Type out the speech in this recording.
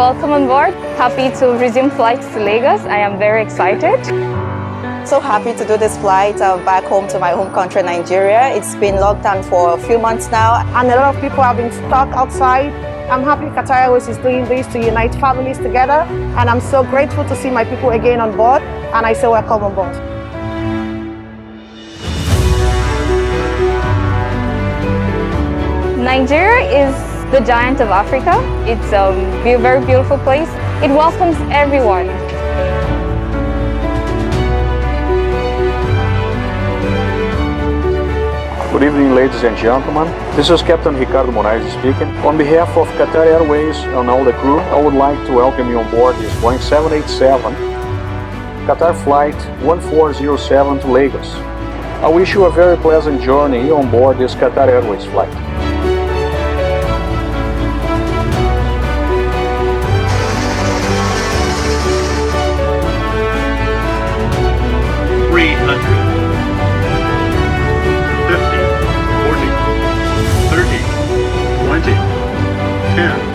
welcome on board. Happy to resume flights to Lagos. I am very excited. So happy to do this flight back home to my home country, Nigeria. It's been locked down for a few months now. And a lot of people have been stuck outside. I'm happy Qatar Airways is doing this to unite families together. And I'm so grateful to see my people again on board. And I say welcome on board. Nigeria is the giant of Africa. It's a very beautiful place. It welcomes everyone. Good evening, ladies and gentlemen. This is Captain Ricardo Moraes speaking. On behalf of Qatar Airways and all the crew, I would like to welcome you on board this Boeing 787 Qatar Flight 1407 to Lagos. I wish you a very pleasant journey on board this Qatar Airways flight. $50, $40, $30, $20, $10.